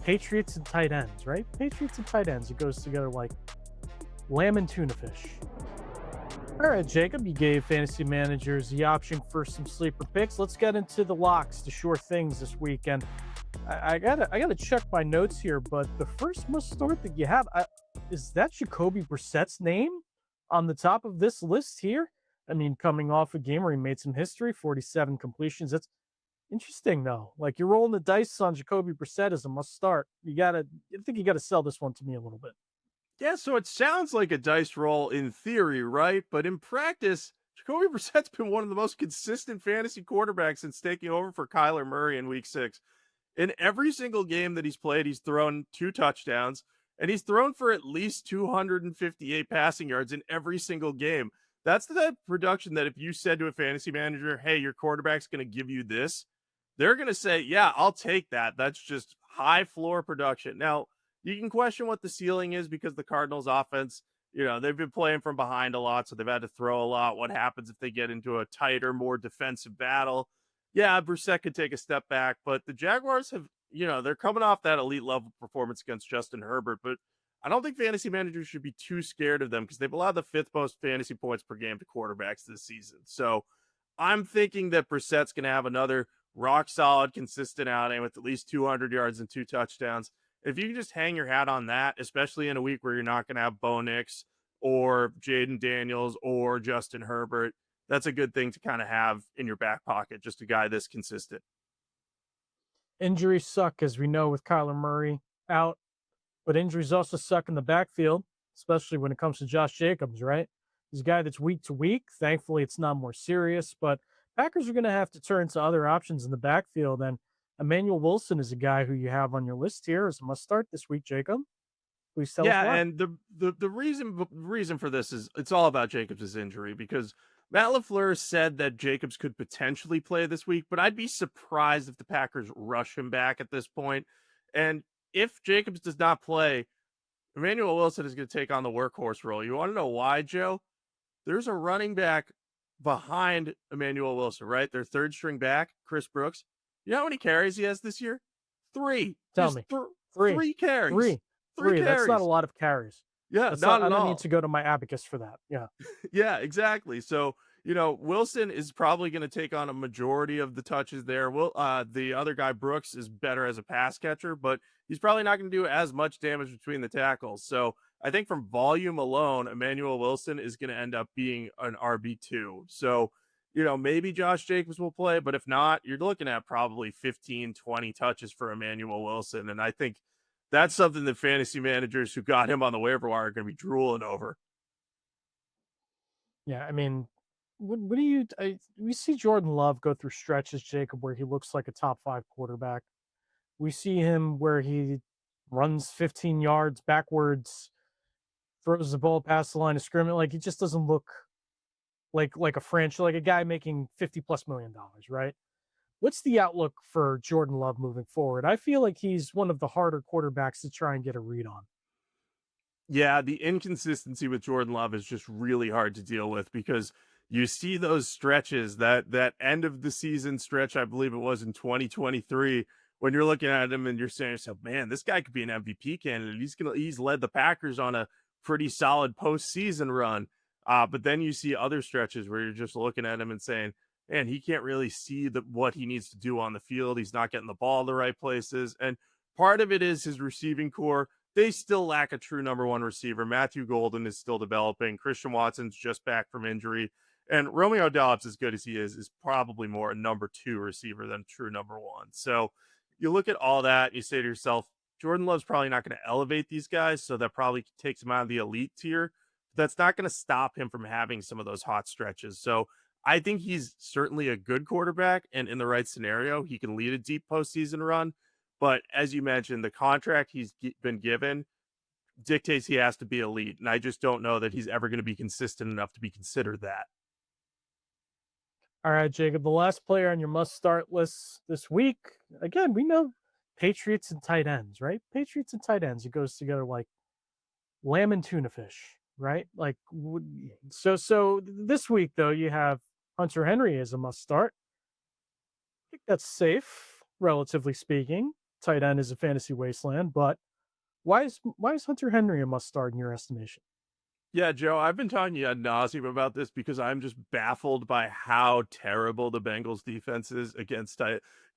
Patriots and tight ends, right? Patriots and tight ends. It goes together like lamb and tuna fish. All right, Jacob, you gave fantasy managers the option for some sleeper picks. Let's get into the locks, the sure things this weekend. I gotta check my notes here, but the first must start that you have is that Jacoby Brissett's name on the top of this list here. I mean, coming off a game where he made some history, 47 completions. That's interesting, though. Like you're rolling the dice on Jacoby Brissett as a must start. I think you gotta sell this one to me a little bit. Yeah, so it sounds like a dice roll in theory, right? But in practice, Jacoby Brissett's been one of the most consistent fantasy quarterbacks since taking over for Kyler Murray in week 6. In every single game that he's played, he's thrown 2 touchdowns and he's thrown for at least 258 passing yards in every single game. That's the type of production that if you said to a fantasy manager, hey, your quarterback's going to give you this, they're going to say, yeah, I'll take that. That's just high floor production. Now, you can question what the ceiling is because the Cardinals offense, they've been playing from behind a lot, so they've had to throw a lot. What happens if they get into a tighter, more defensive battle? Yeah, Brissett could take a step back, but the Jaguars have, they're coming off that elite level performance against Justin Herbert, but I don't think fantasy managers should be too scared of them because they've allowed the 5th most fantasy points per game to quarterbacks this season. So I'm thinking that Brissett's going to have another rock solid, consistent outing with at least 200 yards and 2 touchdowns. If you can just hang your hat on that, especially in a week where you're not going to have Bo Nix or Jaden Daniels or Justin Herbert, that's a good thing to kind of have in your back pocket, just a guy this consistent. Injuries suck, as we know, with Kyler Murray out, but injuries also suck in the backfield, especially when it comes to Josh Jacobs, right? He's a guy that's week to week. Thankfully, it's not more serious, but Packers are going to have to turn to other options in the backfield. And Emanuel Wilson is a guy who you have on your list here as a must start this week, Jacob. Please tell us Yeah, why. and the reason for this is it's all about Jacobs' injury because Matt LaFleur said that Jacobs could potentially play this week, but I'd be surprised if the Packers rush him back at this point. And if Jacobs does not play, Emmanuel Wilson is going to take on the workhorse role. You want to know why, Joe? There's a running back behind Emmanuel Wilson, right? Their third string back, Chris Brooks. You know how many carries he has this year? 3. Tell Just me. Three. 3 carries. Three. Three Three. That's not a carries. lot of carries. Yeah, That's not not I at don't need all. to go to my abacus for that. Yeah. Yeah, exactly. So, Wilson is probably going to take on a majority of the touches there. The other guy, Brooks, is better as a pass catcher, but he's probably not going to do as much damage between the tackles. So I think from volume alone, Emmanuel Wilson is going to end up being an RB2. So, maybe Josh Jacobs will play, but if not, you're looking at probably 15, 20 touches for Emmanuel Wilson. And I think that's something that fantasy managers who got him on the waiver wire are going to be drooling over. Yeah. I mean, what do we see Jordan Love go through stretches, Jacob, where he looks like a top 5 quarterback. We see him where he runs 15 yards backwards, throws the ball past the line of scrimmage. Like he just doesn't look like a franchise, like a guy making 50 plus $1 million, right? What's the outlook for Jordan Love moving forward? I feel like he's one of the harder quarterbacks to try and get a read on. Yeah, the inconsistency with Jordan Love is just really hard to deal with because you see those stretches, that end of the season stretch, I believe it was in 2023, when you're looking at him and you're saying to yourself, man, this guy could be an MVP candidate. He's led the Packers on a pretty solid postseason run. But then you see other stretches where you're just looking at him and saying, man, he can't really see what he needs to do on the field. He's not getting the ball in the right places. And part of it is his receiving core. They still lack a true number 1 receiver. Matthew Golden is still developing. Christian Watson's just back from injury. And Romeo Dobbs, as good as he is probably more a number 2 receiver than true number 1. So you look at all that, and you say to yourself, Jordan Love's probably not going to elevate these guys, so that probably takes him out of the elite tier. But that's not going to stop him from having some of those hot stretches. So I think he's certainly a good quarterback, and in the right scenario, he can lead a deep postseason run. But as you mentioned, the contract he's been given dictates he has to be elite. And I just don't know that he's ever going to be consistent enough to be considered that. All right, Jacob, the last player on your must start list this week. Again, we know Patriots and tight ends, right? Patriots and tight ends. It goes together like lamb and tuna fish, right? So this week though, you have Hunter Henry as a must start. I think that's safe, relatively speaking. tight end is a fantasy wasteland, but why is Hunter Henry a must start in your estimation? Yeah, Joe, I've been talking to you ad nauseum about this because I'm just baffled by how terrible the Bengals defense is against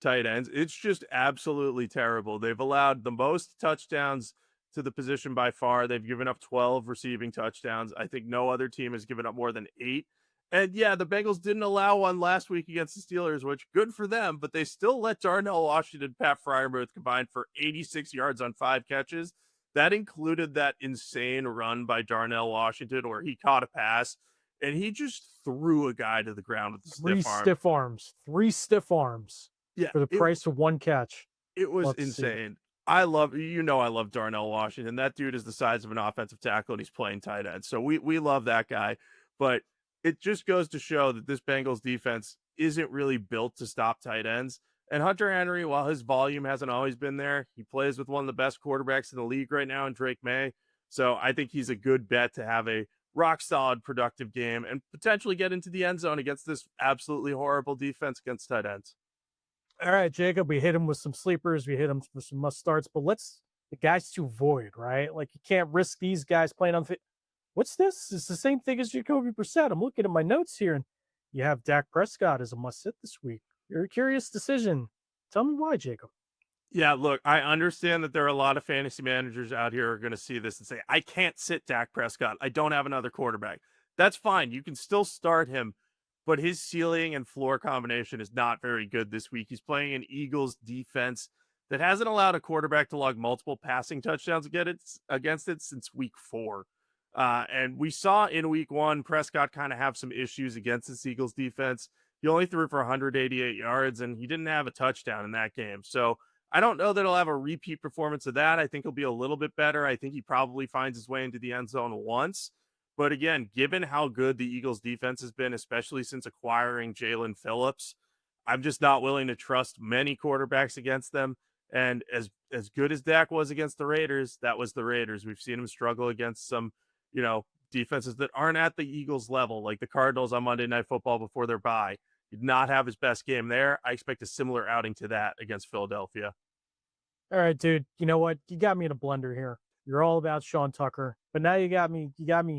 tight ends. It's just absolutely terrible. They've allowed the most touchdowns to the position by far. They've given up 12 receiving touchdowns. I think no other team has given up more than 8. And yeah, the Bengals didn't allow one last week against the Steelers, which good for them, but they still let Darnell Washington and Pat Fryermuth combine for 86 yards on 5 catches. That included that insane run by Darnell Washington where he caught a pass and he just threw a guy to the ground with a Three stiff arm. stiff arms, 3 stiff arms Yeah, for the price of one catch. it was Let's see it. insane. I love Darnell Washington. That dude is the size of an offensive tackle and he's playing tight end. So we love that guy. But it just goes to show that this Bengals defense isn't really built to stop tight ends. And Hunter Henry, while his volume hasn't always been there, he plays with one of the best quarterbacks in the league right now in Drake May. So I think he's a good bet to have a rock solid, productive game and potentially get into the end zone against this absolutely horrible defense against tight ends. All right, Jacob, we hit him with some sleepers, we hit him with some must starts, but the guys to avoid, right? Like you can't risk these guys playing on. What's this? It's the same thing as Jacoby Brissett. I'm looking at my notes here, and you have Dak Prescott as a must sit this week. You're a curious decision. Tell me why, Jacob. Yeah, look, I understand that there are a lot of fantasy managers out here who are going to see this and say, I can't sit Dak Prescott. I don't have another quarterback. That's fine. You can still start him, but his ceiling and floor combination is not very good this week. He's playing an Eagles defense that hasn't allowed a quarterback to log multiple passing touchdowns against it since week 4. And we saw in week 1, Prescott kind of have some issues against this Eagles defense. He only threw for 188 yards, and he didn't have a touchdown in that game. So I don't know that he'll have a repeat performance of that. I think he'll be a little bit better. I think he probably finds his way into the end zone once. But again, given how good the Eagles defense has been, especially since acquiring Jalen Phillips, I'm just not willing to trust many quarterbacks against them. And as good as Dak was against the Raiders, that was the Raiders. We've seen him struggle against some, defenses that aren't at the Eagles level, like the Cardinals on Monday Night Football before their bye. Did not have his best game there. I expect a similar outing to that against Philadelphia. All right, dude. You know what? You got me in a blender here. You're all about Sean Tucker, but now you got me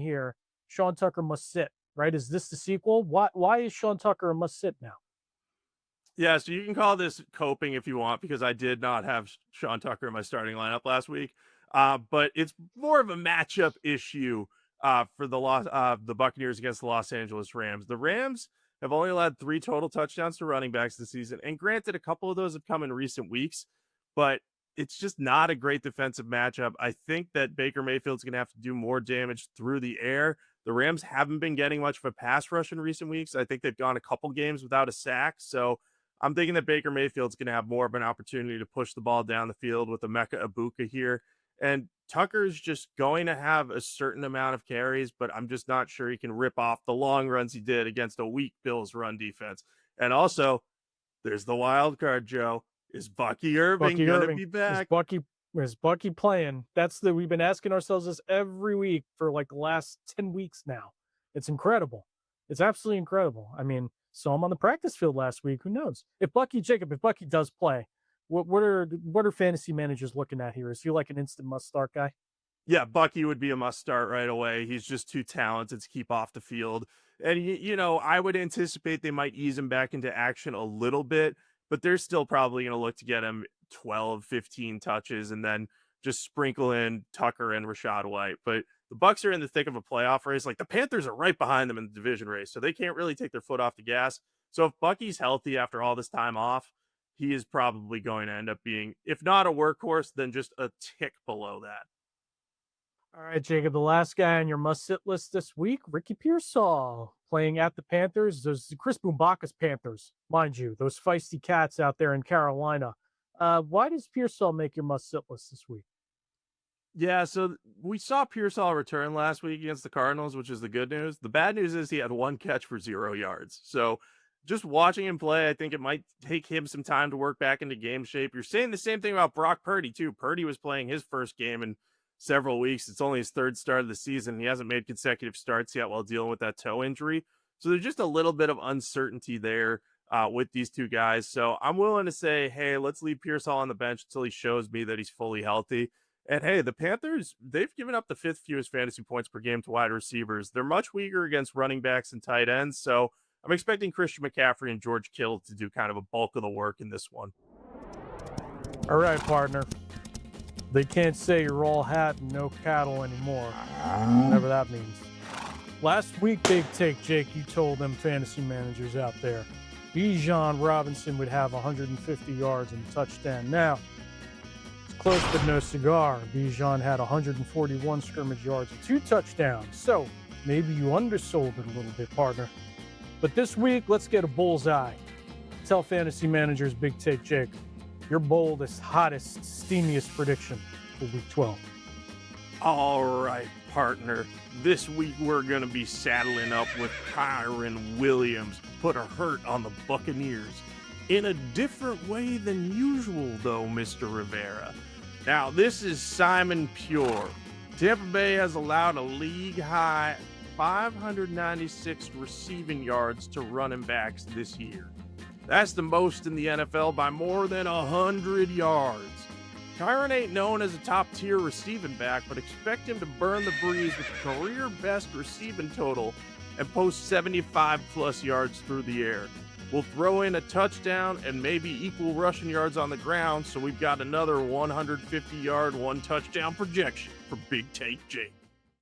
here. Sean Tucker must sit, right? Is this the sequel? Why is Sean Tucker a must sit now? Yeah, so you can call this coping if you want, because I did not have Sean Tucker in my starting lineup last week. But it's more of a matchup issue for the Buccaneers against the Los Angeles Rams. The Rams have only allowed 3 total touchdowns to running backs this season. And granted, a couple of those have come in recent weeks, but it's just not a great defensive matchup. I think that Baker Mayfield's going to have to do more damage through the air. The Rams haven't been getting much of a pass rush in recent weeks. I think they've gone a couple games without a sack. So I'm thinking that Baker Mayfield's going to have more of an opportunity to push the ball down the field with Emeka Egbuka here. And Tucker's just going to have a certain amount of carries, but I'm just not sure he can rip off the long runs he did against a weak Bills run defense. And also, there's the wild card, Joe. Is Bucky Irving going to be back? Is Bucky playing? We've been asking ourselves this every week for like the last 10 weeks now. It's incredible. It's absolutely incredible. I mean, saw him on the practice field last week. Who knows? If Bucky does play, what are fantasy managers looking at here? Is he like an instant must start guy? Yeah, Bucky would be a must start right away. He's just too talented to keep off the field. And, I would anticipate they might ease him back into action a little bit, but they're still probably going to look to get him 12, 15 touches and then just sprinkle in Tucker and Rachaad White. But the Bucs are in the thick of a playoff race. Like the Panthers are right behind them in the division race, so they can't really take their foot off the gas. So if Bucky's healthy after all this time off, he is probably going to end up being, if not a workhorse, then just a tick below that. All right, Jacob, the last guy on your must-sit list this week, Ricky Pearsall, playing at the Panthers. There's Chris Bumbaca's Panthers, mind you, those feisty cats out there in Carolina. Why does Pearsall make your must-sit list this week? Yeah, so we saw Pearsall return last week against the Cardinals, which is the good news. The bad news is he had 1 catch for 0 yards. So just watching him play, I think it might take him some time to work back into game shape. You're saying the same thing about Brock Purdy, too. Purdy was playing his first game in several weeks. It's only his 3rd start of the season. He hasn't made consecutive starts yet while dealing with that toe injury. So there's just a little bit of uncertainty there. with these two guys. So I'm willing to say, hey, let's leave Pierce Hall on the bench until he shows me that he's fully healthy. And hey, the Panthers, they've given up the fifth fewest fantasy points per game to wide receivers. They're much weaker against running backs and tight ends. So I'm expecting Christian McCaffrey and George Kittle to do kind of a bulk of the work in this one. All right, partner. They can't say you're all hat and no cattle anymore, whatever that means. Last week, Big Take, Jake, you told them fantasy managers out there Bijan Robinson would have 150 yards and a touchdown. Now, it's close but no cigar. Bijan had 141 scrimmage yards and 2 touchdowns. So maybe you undersold it a little bit, partner. But this week, let's get a bullseye. Tell fantasy managers, Big Take, Jake, your boldest, hottest, steamiest prediction for week 12. All right, partner. This week we're going to be saddling up with Kyren Williams, put a hurt on the Buccaneers. In a different way than usual, though, Mr. Rivera. Now, this is Simon Pure. Tampa Bay has allowed a league-high 596 receiving yards to running backs this year. That's the most in the NFL by more than 100 yards. Kyren ain't known as a top-tier receiving back, but expect him to burn the breeze with a career-best receiving total and post 75-plus yards through the air. We'll throw in a touchdown and maybe equal rushing yards on the ground, so we've got another 150-yard, 1-touchdown projection for Big Take Jake.